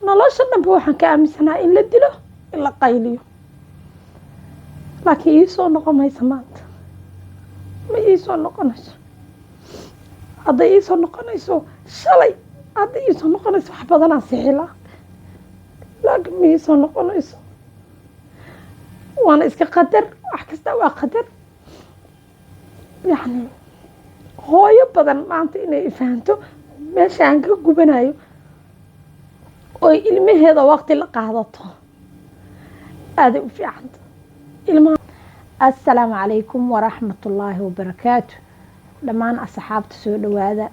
nolosha dhanba waxaan ka aaminsanaa in la dilo in la qayliyo laakiin ii soo noqon maysa maanta ma ii soo noqonayso hadday ii soo noqonayso shalay hadday ii soo noqonayso wax badanaa sixila laakiin ma ii soo noqonayso waana iska qadar wax kasta waa qadar yacni hooyo badan maanta inay fahanto meesha aan ka gubanayo oo ilmaheeda waqti la qaadato aaday u fiicanta ilmaha assalaamu calaykum waraxmatullaahi wabarakaatu dhammaan asxaabta soo dhawaada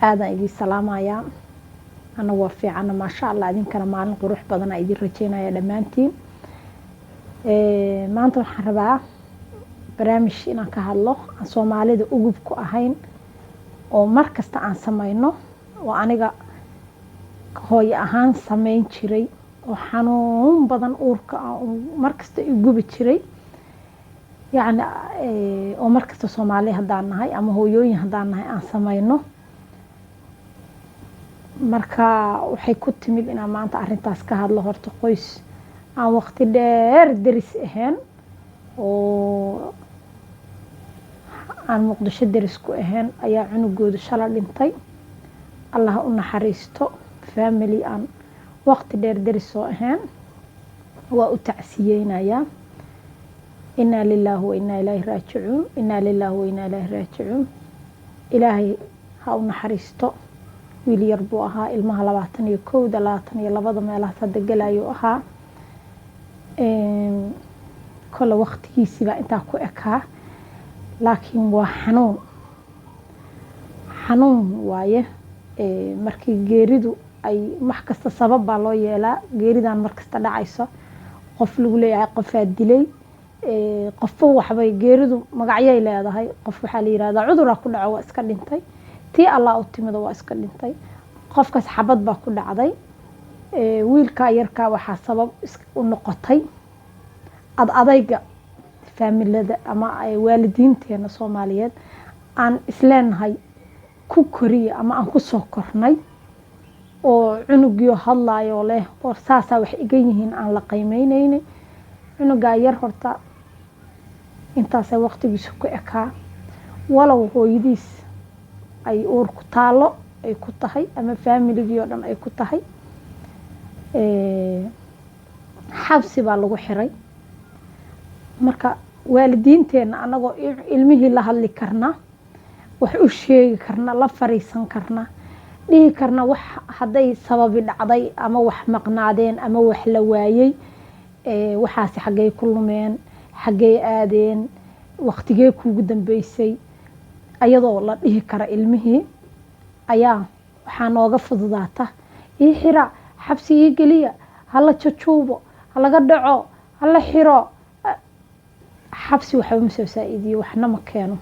aadan idin salaamayaa anagu waa fiicana maasha allah idinkana maalin qurux badan aa idin rajeynaya dhammaantiin maanta waxaan rabaa barnaamij inaan ka hadlo aan soomaalida ugub ku ahayn oo mar kasta aan samayno oo aniga hooyo ahaan samayn jiray oo xanuun badan uurka mar kasta i gubi jiray yacni oo mar kasta soomaali haddaan nahay ama hooyooyin haddaan nahay aan samayno marka waxay ku timid inaan maanta arrintaas ka hadlo horta qoys aan waqti dheer deris ahayn oo aan muqdisho deris ku ahayn ayaa cunugooda shala dhintay allah u naxariisto family aan waqti dheer deris soo ahayn waa u tacsiyeynayaa inaa lilaahi wa inaa ilaahi raajicuun inaa lilaahi wa inaa ilaahi raajicuun ilaahay ha u naxariisto wiil yar buu ahaa ilmaha 21 22 meelahaas hadda galayuu ahaa kole waqtigiisiibaa intaa ku ekaa laakiin waa xanuun waaye markii geeridu ay wax kasta sabab baa loo yeelaa geeridan markasta dhacayso qof lagu leeyahay qofaa dilay qofba waxbay geeridu magacyay leedahay qof waxaa la yiraahdaa cuduraa ku dhaco waa iska dhintay tii allah u timido waa iska dhintay qofkaas xabad baa ku dhacday wiilkaa yarkaa waxaa sabab u noqotay adayga faamilada ama waalidiinteena soomaaliyeed aan isleenahay ku koriya ama aan ku soo kornay oo cunugiyo hadlayo leh oo saasaa wax iga yihiin aan la qiimeynaynin cunugaa yar horta intaasay waqtigiisa ku ekaa walow hooyadiis ay uur ku taalo ay ku tahay ama faamiligii oo dhan ay ku tahay xabsi baa lagu xiray marka waalidiinteena anagoo ilmihii la hadli karna wax u sheegi karna la fariisan karna dhihi karna wax hadday sababi dhacday ama wax maqnaadeen ama wax la waayey waxaasi xaggee ku lumeen xaggee aadeen waqtigee kuugu dambeysay ayadoo la dhihi kara ilmihii ayaa waxaa nooga fududaata ii xira xabsi ii geliya hala jajuubo halaga dhaco hala xiro xabsi waxba ma soo saa'idiyo waxna ma keeno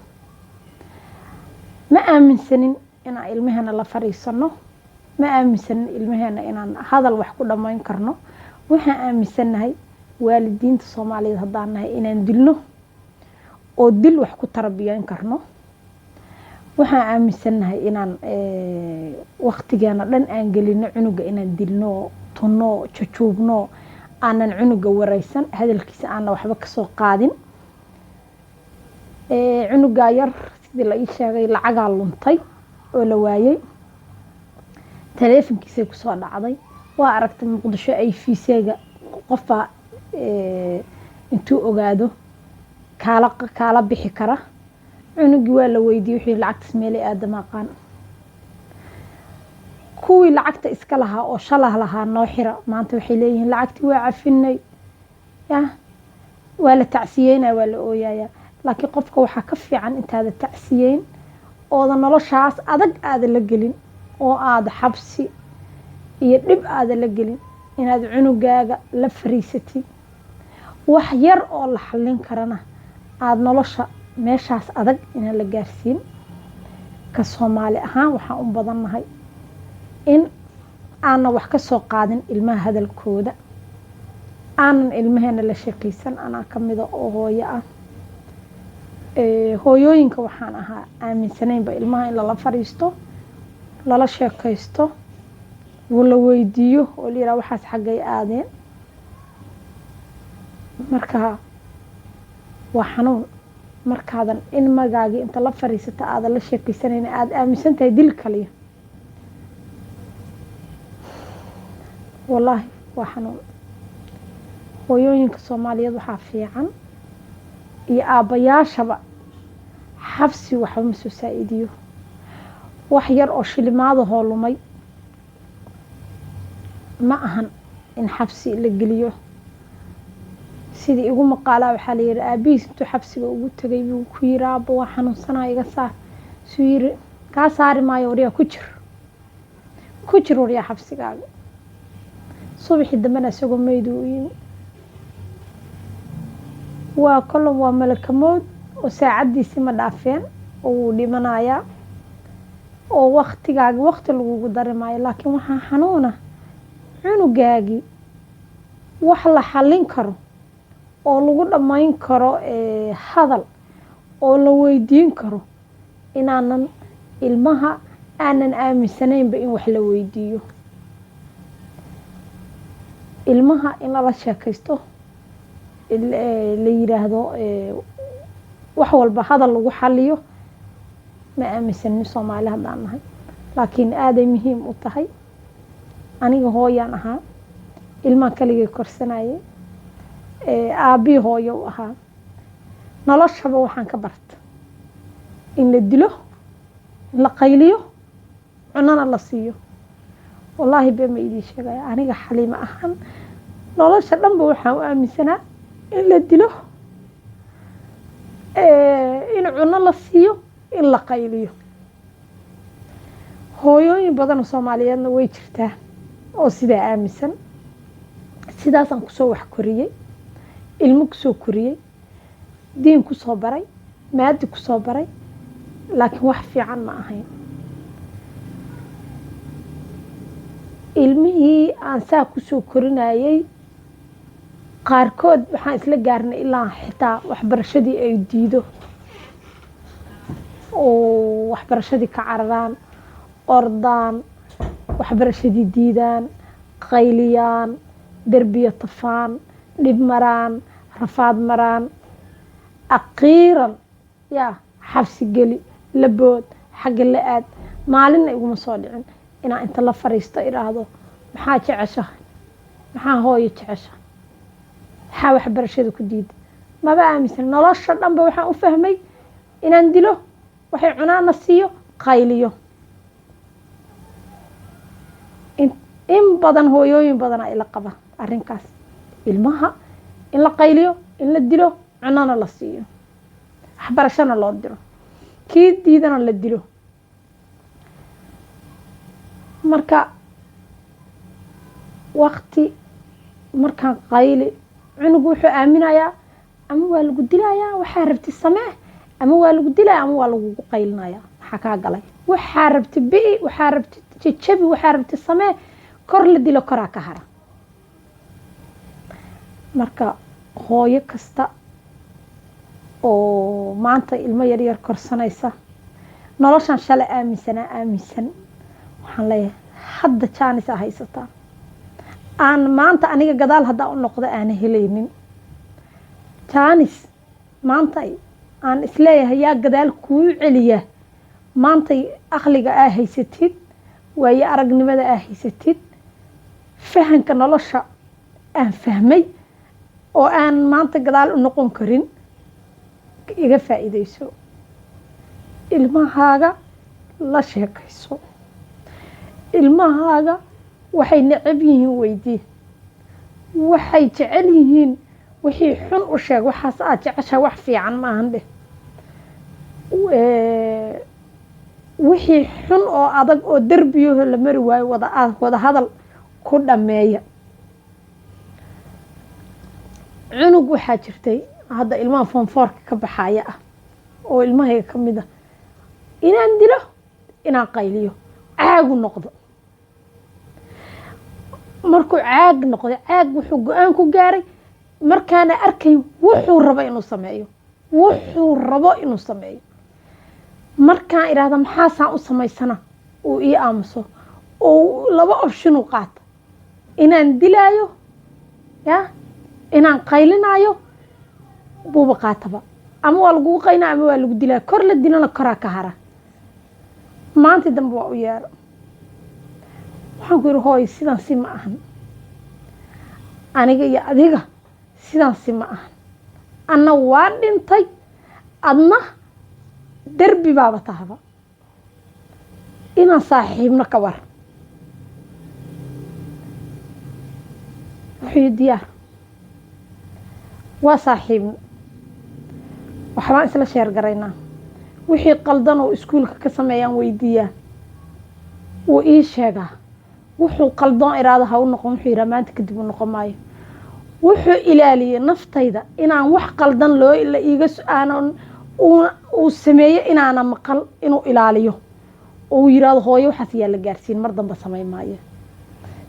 ma aaminsanin inaan ilmaheena la fariisano ma aaminsanin ilmaheena inaan hadal wax ku dhammayn karno waxaan aaminsannahay waalidiinta soomaaliyeed haddaan nahay inaan dilno oo dil wax ku tarbiyeyn karno waxaan aaminsannahay inaan waqtigeena dhan aan gelino cunuga inaan dilno tunno jajuubno aanan cunuga waraysan hadalkiisa aanan waxba ka soo qaadin cunugaa yar sidii la ii sheegay lacagaa luntay oo la waayey taleefankiisay kusoo dhacday waa aragtay muqdisho ay fiiseega qofbaa intuu ogaado kaala bixi kara cunugii waa la weydiiyey wixii lacagtaas meelay aadama aqaan kuwii lacagta iska lahaa oo shalah lahaa noo xira maanta waxay leeyihiin lacagtii waa cafinay waa la tacsiyeynaya waa la ooyaya laakiin qofka waxaa ka fiican intaada tacsiyeyn ooda noloshaas adag aada la gelin oo aada xabsi iyo dhib aada la gelin inaad cunugaaga la fariisatid wax yar oo la xallin karana aada nolosha meeshaas adag inaan la gaarsiin ka soomaali ahaan waxaan u badannahay in aanan wax ka soo qaadin ilmaha hadalkooda aanan ilmaheena la sheekaysan anaa ka mida oo hooyo ah hooyooyinka waxaan ahaa aaminsanaynba ilmaha in lala fariisto lala sheekaysto wala weydiiyo oo la yiraahdo waxaas xaggay aadeen marka waa xanuun markaadan in magaagi inta la fariisata aad la sheekaysanayna aad aaminsan tahay dil kaliya wallahi waa xanuun hooyooyinka Soomaaliyeed waxaa fiican iyo aabayaashaba xabsi waxa ma soo saa'idiyo wax yar oo shilimaado hoolumay ma ahan in xabsi la geliyo sidii igu maqaalaa waxaa la yiri aabihiis intuu xabsiga ugu tagay buu ku yiri aabba waa xanuunsanaa iga saar suu yiri kaa saari maayo wariyaa ku jir wariyaa xabsigaaga subaxii dambena isagoo meyd u yimi waa kolon waa malakamood oo saacadiisii ma dhaafeen oo wuu dhimanayaa oo waqti lagugu dari maayo laakiin waxaa xanuuna cunugaagii wax la xallin karo oo lagu dhammayn karo hadal oo la weydiin karo inaanan ilmaha aanan aaminsanaynba in wax la weydiiyo ilmaha in lala sheekaysto la yiraahdo wax walba hadal lagu xalliyo ma aaminsanin Soomaali haddaan nahay laakiin aaday muhiim u tahay aniga hooyaan ahaa ilmaha kaligay korsanayay aabii hooyo u ahaa noloshaba waxaan ka barta in la dilo in la qayliyo cunana la siiyo wallaahi bema idin sheegaya aniga xaliima ahaan nolosha dhanba waxaan u aaminsanaa in la dilo in cuno la siiyo in la qayliyo hooyooyin badan oo Soomaaliyeedna way jirtaa oo sidaa aaminsan sidaasaan kusoo wax koriyay ilmo kusoo koriyay diin kusoo baray maadi kusoo baray laakiin wax fiican ma ahayn ilmihii aan saa kusoo korinayay qaarkood waxaan isla gaarnay ilaa xitaa waxbarashadii ay diido oo waxbarashadii ka cararaan ordaan waxbarashadii diidaan qayliyaan derbiya tafaan dhib maraan rafaad maraan aqiiran yaa xabsi geli labood xagga la aad maalina iguma soo dhicin inaan inta la fariisto iraahdo maxaa jeceshahay maxaa hooyo jeceshahay maxaa waxbarashada ku diida maba aaminsan nolosha dhanba waxaan u fahmay inaan dilo waxay cunaana siiyo qayliyo in badan hooyooyin badan ay la qaba arrinkaas ilmaha in la qayliyo in la dilo cunana la siiyo waxbarashana loo diro kii diidana la dilo marka waqti markaan qayli cunugu wuxuu aaminayaa ama waa lagu dilayaa waxaa rabti samee ama waa lagu dilayaa ama waa lagu qaylinayaa maxaa kaa galay waxaa rabti bii waxaa rabti jajabi waxaa rabti samee kor la dilo koraa ka hara marka hooyo kasta oo maanta ilmo yar yar korsanaysa noloshan shalay aaminsan waxaan leeyahay hadda jaanis haysataa aan maanta aniga gadaal hadda u noqdo aan helaynin jaanis maanta aan isleeyahay yaa gadaal kuu celiya maanta aqliga haysatid waayo aragnimada haysatid fahanka nolosha aan fahmay oo aan maanta gadaal u noqon karin iga faa'iideyso ilmahaaga la sheekayso ilmahaaga waxay necab yihiin weydii waxay jecel yihiin wixii xun u sheeg waxaas aad jeceshahay wax fiican ma ahan dheh wixii xun oo adag oo derbiyo la mari waayo wada hadal ku dhameeya cunug waxaa jirtay hadda ilmaha foonfoorka ka baxaya ah oo ilmahayga ka mid ah inaan dilo inaan qayliyo caagu noqdo markuu caag noqdo caag wuxuu go'aan ku gaaray markaana arkay wuxuu rabo inuu sameeyo markaan iraahdo maxaa saan u samaysana uu ii aamuso oo laba option u qaata inaan dilaayo ya inaan qaylinayo buuba qaataba ama waa lagu qaynaa ama waa lagu dilaa kor la dilana koraa ka hara maanta dambe waa u yeero waxaan ku yidhi hooy sidan si ma ahan aniga iyo adiga sidan si ma ahan anna waa dhintay adna derbi baaba tahaba inaan saaxiibno ka war wuxuu diyaar waa saaxiibno waxbaan isla sheer garaynaa wixii qaldan oo iskuulka ka sameeyaan weydiiyaa wuu ii sheegaa wuxuu qaldoon iraada ha u noqon wuxuu yidhaa maanta kadib u noqon maayo wuxuu ilaaliyey naftayda inaan wax qaldan la iiga aanan uu sameeyo inaana maqal inuu ilaaliyo oo uu yidhaahdo hooyo waxaas yaa la gaarsiin mar dambe samayn maayo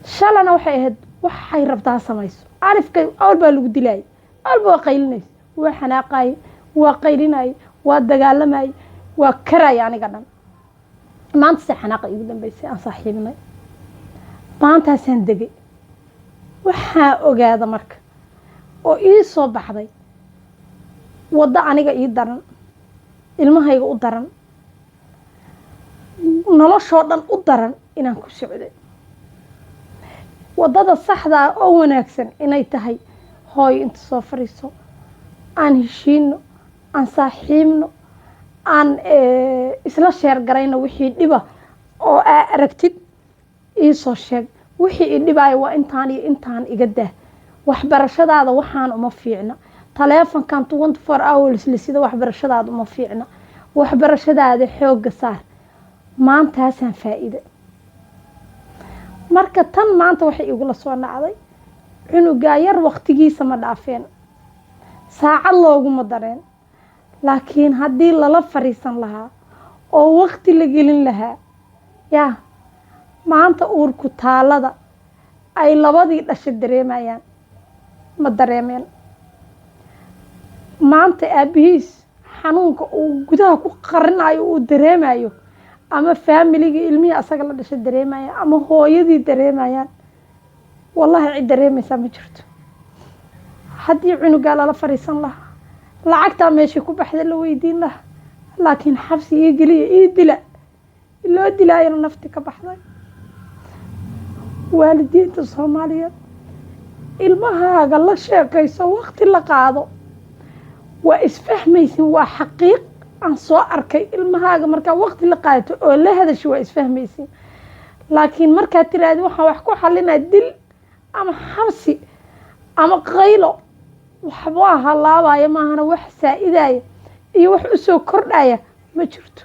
shalana waxay ahayd waxay rabtaa ha samayso alifka awal baa lagu dilaayay awalba waa qaylinaysa waa xanaaqaye waa qaylinaye waa dagaalamaye waa karaya aniga dhan maanta se xanaaqa igu dambeysay aan saaxiibnay maantaasaan degay waxaa ogaada marka oo ii soo baxday waddo aniga ii daran ilmahayga u daran noloshoo dhan u daran inaan ku socday waddada saxdaa oo wanaagsan inay tahay hooyo inta soo fariiso aan heshiino aan saaxiibno aan isla sheer garayno wixii dhiba oo aa aragtid ii soo sheeg wixii i dhibaayo waa intaan iyo intaan iga daa waxbarashadaada waxaan uma fiicna taleefankan 24 hours la sida waxbarashadaada uma fiicna waxbarashadaada xoogga saar maantaasaan faa'iido marka tan maanta waxay igula soo nacday cunugaa yar waqtigiisa ma dhaafeen saacad looguma dareen laakiin haddii lala fariisan lahaa oo waqti la gelin lahaa yaa maanta uurku taalada ay labadii dhashay dareemayaan ma dareemeen maanta aabihiis xanuunka uu gudaha ku qarinayo uu dareemayo ama faamiliga ilmihii asaga la dhashay dareemayaan ama hooyadii dareemayaan wallahi cid dareemaysaa ma jirto haddii cunugaa lala fariisan lahaa lacagtaa meesha ku baxda la weydiin lahaa laakiin xabsi ii geliya ii dila loo dilaayana nafti ka baxday waalidiinta Soomaaliyeed ilmahaaga la sheekayso waqti la qaado waa isfahmaysin waa xaqiiq aan soo arkay ilmahaaga markaa waqti la qaato oo la hadasho waa isfahmaysin laakiin markaa tiraahdo waxaan wax ku xalinaa dil ama xabsi ama qaylo waxba halaabaya maahana wax saaidaya iyo wax u soo kordhaya ma jirto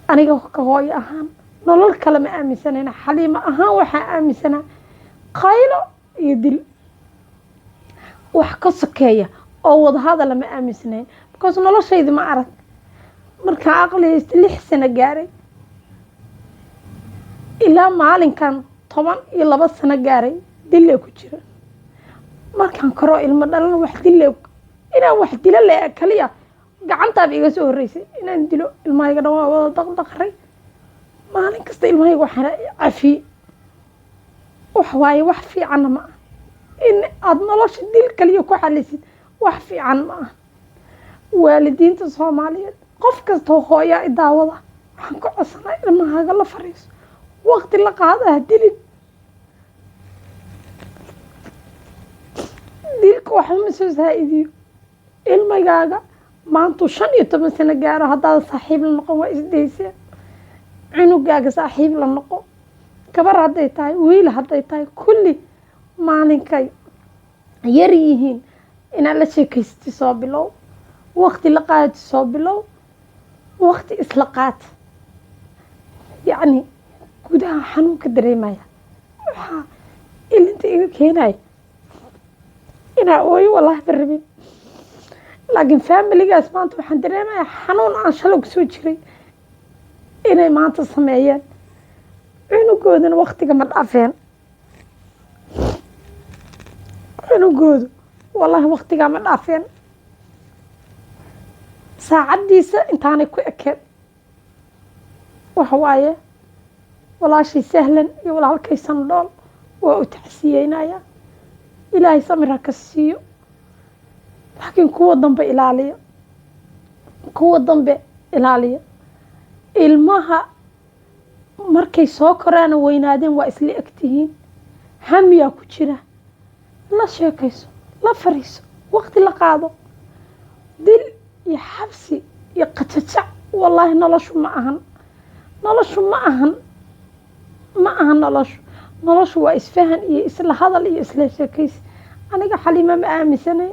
aniga ka hooyo ahaan nolol kale ma aaminsanayna xaliima ahaan waxaa aaminsanaa qaylo iyo dil wax ka sokeeya oo wadahadal ma aaminsanayn because noloshayda ma arag markaa aqligaysta 6 sano gaaray ilaa maalinkan 12 sano gaaray dil ku jira markaan karo ilmo dhalan wax dil inaan wax dilo la kaliya gacantaaba iga soo horeysay inaan dilo ilmahayga dhan waa wada daqdaqray maalin kasta ilmahayga waxaan cafi wax waaye wax fiican ma in aad nolosha dil kaliya ku xalisid wax fiican ma waalidiinta Soomaaliyeed qof kasta hooyo daawada waxaan ku codsanaa ilmahaaga la fariiso waqti la qaado dilin dilka waxa ma soo saaidiyo ilmahaaga maanta 15 sano gaaro haddaad saaxiib la noqon waa isdeysay cunugaaga saaxiib la noqo gabar hadday tahay wiil hadday tahay kulli maalinkay yar yihiin inaad la sheekaysti soo bilow waqti la qaadi soo bilow waqti isla qaad yacni gudaha xanuunka dareemaya waxaa ilinta iga keenaya inaa ooyo wallahi barabin laakiin faamiligaas maanta waxaan dareemayaa xanuun aan shalay kusoo jiray inay maanta sameeyeen cunugoodana waqtiga ma dhaafeen cunugoodu wallahi waqtigaa ma dhaafeen saacadiisa intaanay ku ekeen waxa waaye walaashii sahlan iyo walaalkay sandhool waa u tacsiyeynaya, ilaahay samir ha ka siiyo. laakiin kuwa dambe ilaaliya, kuwa dambe ilaaliya. ilmaha markay soo koraana weynaadeen waa isla egtihiin, hamiyaa ku jira, la sheekayso, la fariiso, waqti la qaado. dil iyo xabsi iyo qajajac wallaahi noloshu ma ahan, noloshu ma ahan, ma ahan noloshu. noloshu waa isfahan iyo isla hadal iyo isla sheekaysi. aniga Xaliima ma aaminsanayn